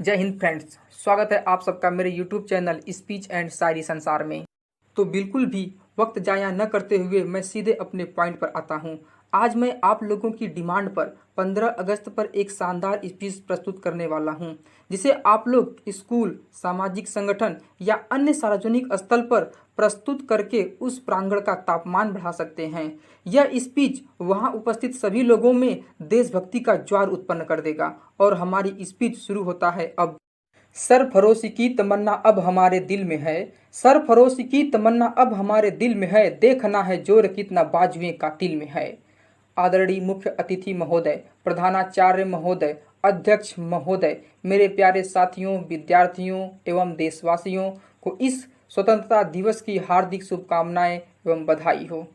जय हिंद फ्रेंड्स, स्वागत है आप सबका मेरे यूट्यूब चैनल स्पीच एंड शायरी संसार में। तो बिल्कुल भी वक्त जाया न करते हुए मैं सीधे अपने पॉइंट पर आता हूँ। आज मैं आप लोगों की डिमांड पर 15 अगस्त पर एक शानदार स्पीच प्रस्तुत करने वाला हूँ, जिसे आप लोग स्कूल, सामाजिक संगठन या अन्य सार्वजनिक स्थल पर प्रस्तुत करके उस प्रांगण का तापमान बढ़ा सकते हैं। यह स्पीच वहां उपस्थित सभी लोगों में देशभक्ति का ज्वार उत्पन्न कर देगा और हमारी स्पीच शुरू होता है अब। सरफरोशी की तमन्ना अब हमारे दिल में है, सरफरोशी की तमन्ना अब हमारे दिल में है, देखना है जोर कितना बाजुए कातिल में है। आदरणीय मुख्य अतिथि महोदय, प्रधानाचार्य महोदय, अध्यक्ष महोदय, मेरे प्यारे साथियों, विद्यार्थियों एवं देशवासियों को इस स्वतंत्रता दिवस की हार्दिक शुभकामनाएं एवं बधाई हो।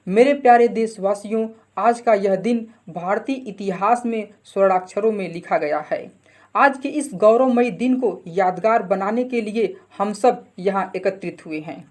मेरे प्यारे देशवासियों, आज का यह दिन भारतीय इतिहास में स्वर्णाक्षरों में लिखा गया है। आज के इस गौरवमयी दिन को यादगार बनाने के लिए हम सब यहाँ एकत्रित हुए हैं।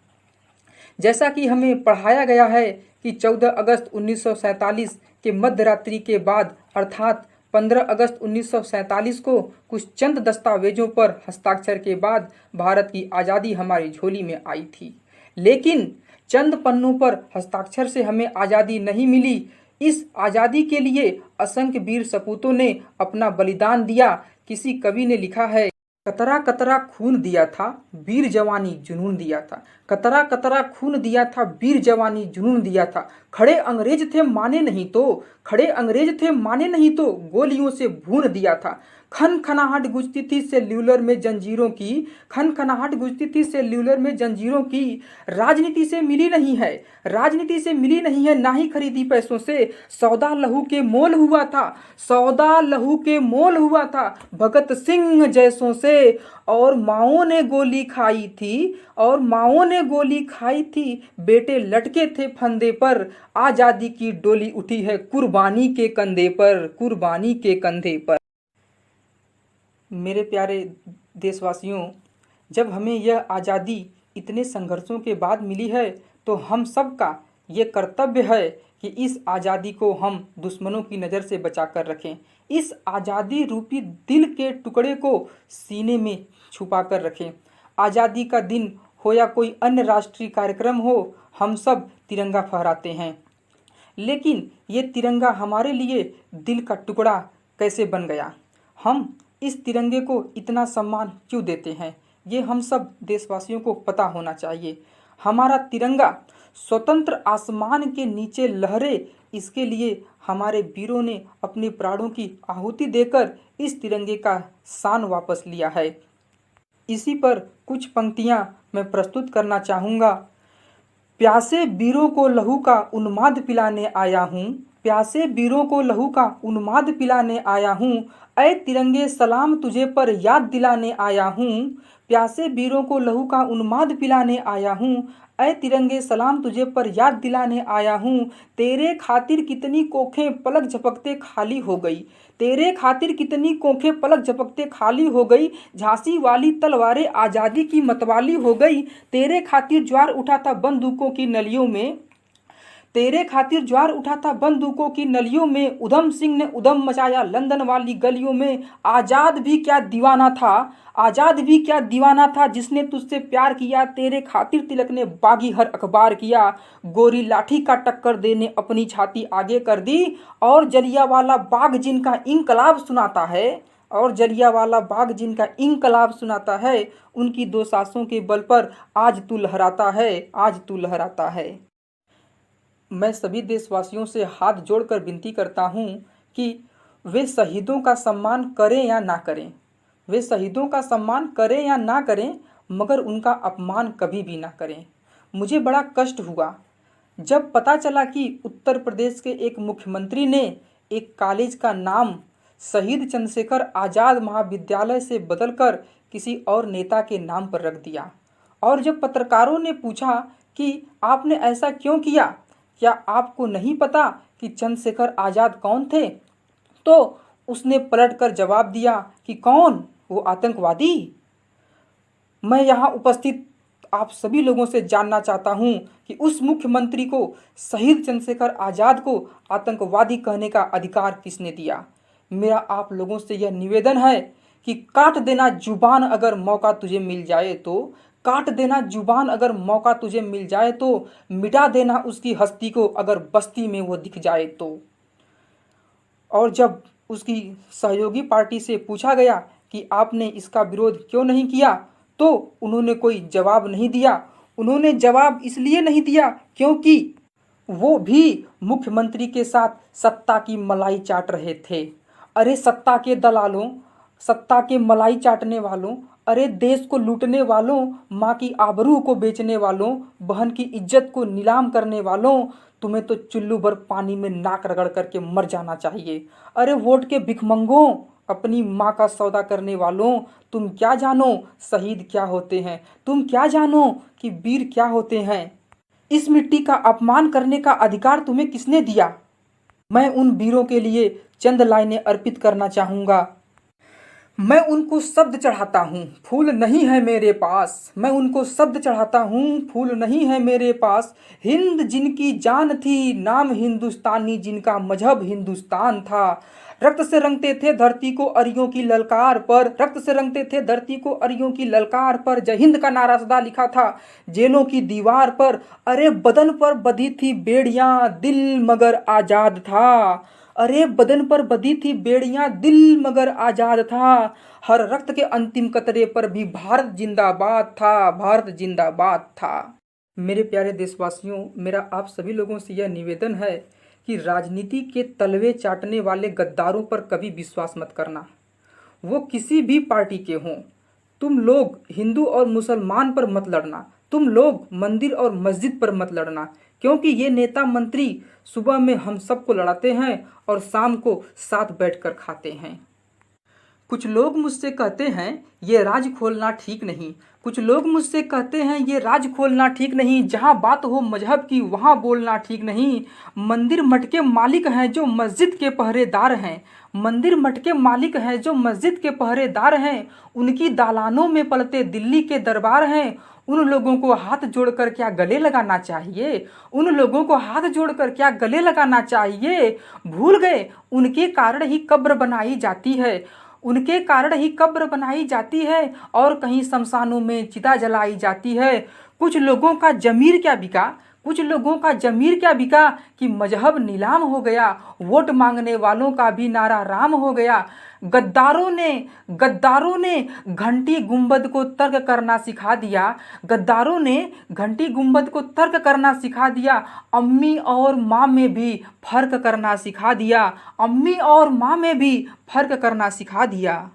जैसा कि हमें पढ़ाया गया है कि 14 अगस्त 1947 के मध्यरात्रि के बाद अर्थात 15 अगस्त 1947 को कुछ चंद दस्तावेजों पर हस्ताक्षर के बाद भारत की आज़ादी हमारी झोली में आई थी। लेकिन चंद पन्नों पर हस्ताक्षर से हमें आज़ादी नहीं मिली। इस आज़ादी के लिए असंख्य वीर सपूतों ने अपना बलिदान दिया। किसी कवि ने लिखा है, कतरा कतरा खून दिया था, वीर जवानी जुनून दिया था। कतरा कतरा खून दिया था, वीर जवानी जुनून दिया था। खड़े अंग्रेज थे माने नहीं तो, खड़े अंग्रेज थे माने नहीं तो, गोलियों से भून दिया था। खन खनाहट गुजती थी सेल्यूलर में जंजीरों की, खन खनाहट गुजती थी सेल्यूलर में जंजीरों की। राजनीति से मिली नहीं है, राजनीति से मिली नहीं है, ना ही खरीदी पैसों से। सौदा लहू के मोल हुआ था, सौदा लहू के मोल हुआ था, भगत सिंह जैसों से। और माओ ने गोली खाई थी, और माओ ने गोली खाई थी, बेटे लटके थे फंदे पर। आज़ादी की डोली उठी है कुर्बानी के कंधे पर, कुर्बानी के कंधे पर। मेरे प्यारे देशवासियों, जब हमें यह आज़ादी इतने संघर्षों के बाद मिली है तो हम सब का ये कर्तव्य है कि इस आज़ादी को हम दुश्मनों की नज़र से बचा कर रखें। इस आज़ादी रूपी दिल के टुकड़े को सीने में छुपा कर रखें। आज़ादी का दिन हो या कोई अन्य राष्ट्रीय कार्यक्रम हो, हम सब तिरंगा फहराते हैं। लेकिन ये तिरंगा हमारे लिए दिल का टुकड़ा कैसे बन गया? हम इस तिरंगे को इतना सम्मान क्यों देते हैं? ये हम सब देशवासियों को पता होना चाहिए। हमारा तिरंगा स्वतंत्र आसमान के नीचे लहरे, इसके लिए हमारे वीरों ने अपने प्राणों की आहुति देकर इस तिरंगे का शान वापस लिया है। इसी पर कुछ पंक्तियां मैं प्रस्तुत करना चाहूँगा। प्यासे वीरों को लहू का उन्माद पिलाने आया हूँ, प्यासे वीरों को लहू का उन्माद पिलाने आया हूँ। ऐ तिरंगे सलाम तुझे पर याद दिलाने आया हूँ, प्यासे वीरों को लहू का उन्माद पिलाने आया हूँ। ऐ तिरंगे सलाम तुझे पर याद दिलाने आया हूँ। तेरे खातिर कितनी कोखें पलक झपकते खाली हो गई, तेरे खातिर कितनी कोखें पलक झपकते खाली हो गई। झांसी वाली तलवारें आज़ादी की मतवाली हो गई। तेरे खातिर ज्वार उठा था बंदूकों की नलियों में, तेरे खातिर ज्वार उठा था बंदूकों की नलियों में। उधम सिंह ने उधम मचाया लंदन वाली गलियों में। आज़ाद भी क्या दीवाना था, आज़ाद भी क्या दीवाना था, जिसने तुझसे प्यार किया। तेरे खातिर तिलक ने बागी हर अखबार किया। गोरी लाठी का टक्कर देने अपनी छाती आगे कर दी। और जलियांवाला बाग जिनका इंकलाब सुनाता है, और जलियांवाला बाग जिनका इंकलाब सुनाता है, उनकी दो सांसों के बल पर आज तू लहराता है, आज तू लहराता है। मैं सभी देशवासियों से हाथ जोड़कर विनती करता हूँ कि वे शहीदों का सम्मान करें या ना करें, वे शहीदों का सम्मान करें या ना करें, मगर उनका अपमान कभी भी ना करें। मुझे बड़ा कष्ट हुआ जब पता चला कि उत्तर प्रदेश के एक मुख्यमंत्री ने एक कॉलेज का नाम शहीद चंद्रशेखर आज़ाद महाविद्यालय से बदलकर किसी और नेता के नाम पर रख दिया। और जब पत्रकारों ने पूछा कि आपने ऐसा क्यों किया, क्या आपको नहीं पता कि चंद्रशेखर आज़ाद कौन थे, तो उसने पलटकर जवाब दिया कि कौन, वो आतंकवादी। मैं यहाँ उपस्थित आप सभी लोगों से जानना चाहता हूँ कि उस मुख्यमंत्री को, शहीद चंद्रशेखर आज़ाद को आतंकवादी कहने का अधिकार किसने दिया? मेरा आप लोगों से यह निवेदन है कि काट देना जुबान अगर मौका तुझे मिल जाए तो, काट देना जुबान अगर मौका तुझे मिल जाए तो, मिटा देना उसकी हस्ती को अगर बस्ती में वो दिख जाए तो। और जब उसकी सहयोगी पार्टी से पूछा गया कि आपने इसका विरोध क्यों नहीं किया, तो उन्होंने कोई जवाब नहीं दिया। उन्होंने जवाब इसलिए नहीं दिया क्योंकि वो भी मुख्यमंत्री के साथ सत्ता की मलाई चाट रहे थे। अरे सत्ता के दलालों, सत्ता के मलाई चाटने वालों, अरे देश को लूटने वालों, माँ की आबरू को बेचने वालों, बहन की इज्जत को नीलाम करने वालों, तुम्हें तो चुल्लू भर पानी में नाक रगड़ करके मर जाना चाहिए। अरे वोट के भिखमंगों, अपनी माँ का सौदा करने वालों, तुम क्या जानो शहीद क्या होते हैं, तुम क्या जानो कि वीर क्या होते हैं। इस मिट्टी का अपमान करने का अधिकार तुम्हें किसने दिया। मैं उन वीरों के लिए चंद लाइनें अर्पित करना चाहूँगा। मैं उनको शब्द चढ़ाता हूँ, फूल नहीं है मेरे पास। मैं उनको शब्द चढ़ाता हूँ, फूल नहीं है मेरे पास। हिंद जिनकी जान थी, नाम हिंदुस्तानी जिनका मजहब हिंदुस्तान था। रक्त से रंगते थे धरती को अरियों की ललकार पर, रक्त से रंगते थे धरती को अरियों की ललकार पर। जय हिंद का नारा सदा लिखा था जेलों की दीवार पर। अरे बदन पर बधी थी बेड़ियां, दिल मगर आजाद था। अरे बदन पर बधी थी बेड़ियां, दिल मगर आजाद था। हर रक्त के अंतिम कतरे पर भी भारत जिंदाबाद था, भारत जिंदाबाद था। मेरे प्यारे देशवासियों, मेरा आप सभी लोगों से यह निवेदन है कि राजनीति के तलवे चाटने वाले गद्दारों पर कभी विश्वास मत करना। वो किसी भी पार्टी के हों। तुम लोग हिंदू और मुसलमान पर मत लड़ना, तुम लोग मंदिर और मस्जिद पर मत लड़ना, क्योंकि ये नेता मंत्री सुबह में हम सबको लड़ाते हैं और शाम को साथ बैठकर खाते हैं। कुछ लोग मुझसे कहते हैं ये राज खोलना ठीक नहीं, कुछ लोग मुझसे कहते हैं ये राज खोलना ठीक नहीं। जहाँ बात हो मजहब की वहाँ बोलना ठीक नहीं। मंदिर मठ के मालिक हैं जो मस्जिद के पहरेदार हैं, मंदिर मठ के मालिक हैं जो मस्जिद के पहरेदार हैं। उनकी दालानों में पलते दिल्ली के दरबार हैं। उन लोगों को हाथ जोड़कर क्या गले लगाना चाहिए, उन लोगों को हाथ जोड़कर क्या गले लगाना चाहिए। भूल गए उनके कारण ही कब्र बनाई जाती है, उनके कारण ही कब्र बनाई जाती है और कहीं शमशानों में चिता जलाई जाती है। कुछ लोगों का जमीर क्या बिका, कुछ लोगों का जमीर क्या बिका कि मजहब नीलाम हो गया, वोट मांगने वालों का भी नारा राम हो गया। गद्दारों ने घंटी गुंबद को तर्क करना सिखा दिया, गद्दारों ने घंटी गुंबद को तर्क करना सिखा दिया। अम्मी और माँ में भी फर्क करना सिखा दिया, अम्मी और माँ में भी फर्क करना सिखा दिया।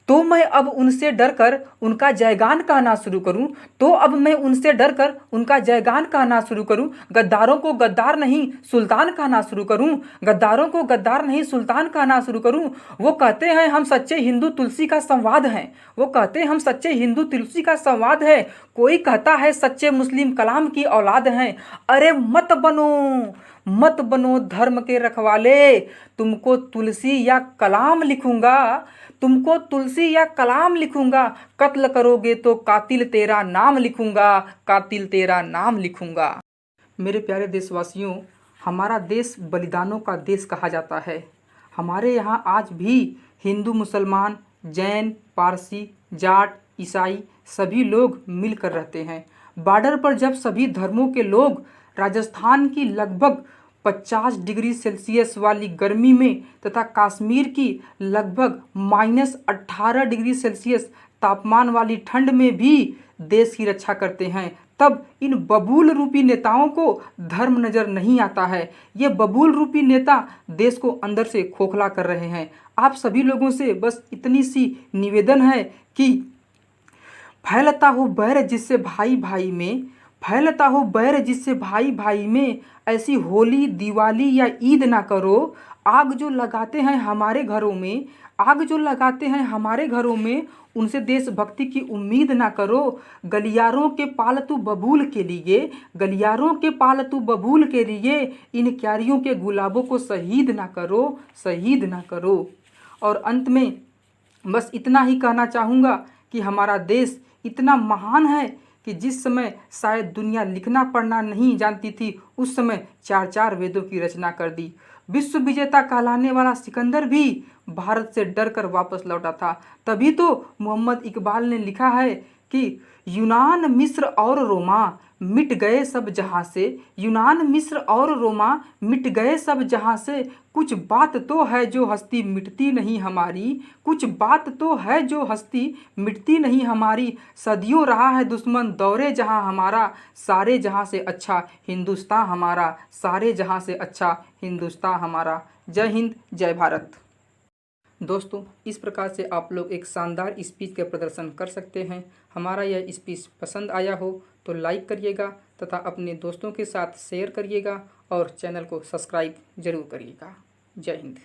तो मैं अब उनसे डरकर उनका जयगान कहना शुरू करूं, तो अब मैं उनसे डरकर उनका जयगान कहना शुरू करूं। गद्दारों को गद्दार नहीं सुल्तान कहना शुरू करूं, गद्दारों को गद्दार नहीं सुल्तान कहना शुरू करूं। वो कहते हैं हम सच्चे हिंदू तुलसी का संवाद हैं, वो कहते हैं हम सच्चे हिंदू तुलसी का संवाद है। कोई कहता है सच्चे मुस्लिम कलाम की औलाद हैं। अरे मत बनो धर्म के रखवाले, तुमको तुलसी या कलाम लिखूंगा, तुमको तुलसी या कलाम लिखूंगा। कत्ल करोगे तो कातिल तेरा नाम लिखूंगा, कातिल तेरा नाम लिखूंगा। मेरे प्यारे देशवासियों, हमारा देश बलिदानों का देश कहा जाता है। हमारे यहाँ आज भी हिंदू मुसलमान जैन पारसी जाट ईसाई सभी लोग मिलकर रहते हैं। बॉर्डर पर जब सभी धर्मों के लोग राजस्थान की लगभग 50 डिग्री सेल्सियस वाली गर्मी में तथा कश्मीर की लगभग -18 डिग्री सेल्सियस तापमान वाली ठंड में भी देश की रक्षा करते हैं, तब इन बबूल रूपी नेताओं को धर्म नज़र नहीं आता है। ये बबूल रूपी नेता देश को अंदर से खोखला कर रहे हैं। आप सभी लोगों से बस इतनी सी निवेदन है कि फैलता हो बैर जिससे भाई भाई में, फैलता हो बैर जिससे भाई भाई में, ऐसी होली दिवाली या ईद ना करो। आग जो लगाते हैं हमारे घरों में, आग जो लगाते हैं हमारे घरों में, उनसे देशभक्ति की उम्मीद ना करो। गलियारों के पालतू बबूल के लिए, गलियारों के पालतू बबूल के लिए इन क्यारियों के गुलाबों को शहीद ना करो, शहीद ना करो। और अंत में बस इतना ही कहना चाहूँगा कि हमारा देश इतना महान है कि जिस समय शायद दुनिया लिखना पढ़ना नहीं जानती थी, उस समय 4 वेदों की रचना कर दी। विश्व विजेता कहलाने वाला सिकंदर भी भारत से डर कर वापस लौटा था। तभी तो मोहम्मद इकबाल ने लिखा है कि यूनान मिस्र और रोमा मिट गए सब जहाँ से, यूनान मिस्र और रोमा मिट गए सब जहाँ से, कुछ बात तो है जो हस्ती मिटती नहीं हमारी, कुछ बात तो है जो हस्ती मिटती नहीं हमारी, सदियों रहा है दुश्मन दौरे जहाँ हमारा, सारे जहाँ से अच्छा हिंदुस्तान हमारा, सारे जहाँ से अच्छा हिंदुस्तान हमारा। जय हिंद, जय भारत। दोस्तों, इस प्रकार से आप लोग एक शानदार स्पीच का प्रदर्शन कर सकते हैं। हमारा यह स्पीच पसंद आया हो तो लाइक करिएगा तथा अपने दोस्तों के साथ शेयर करिएगा और चैनल को सब्सक्राइब जरूर करिएगा। जय हिंद।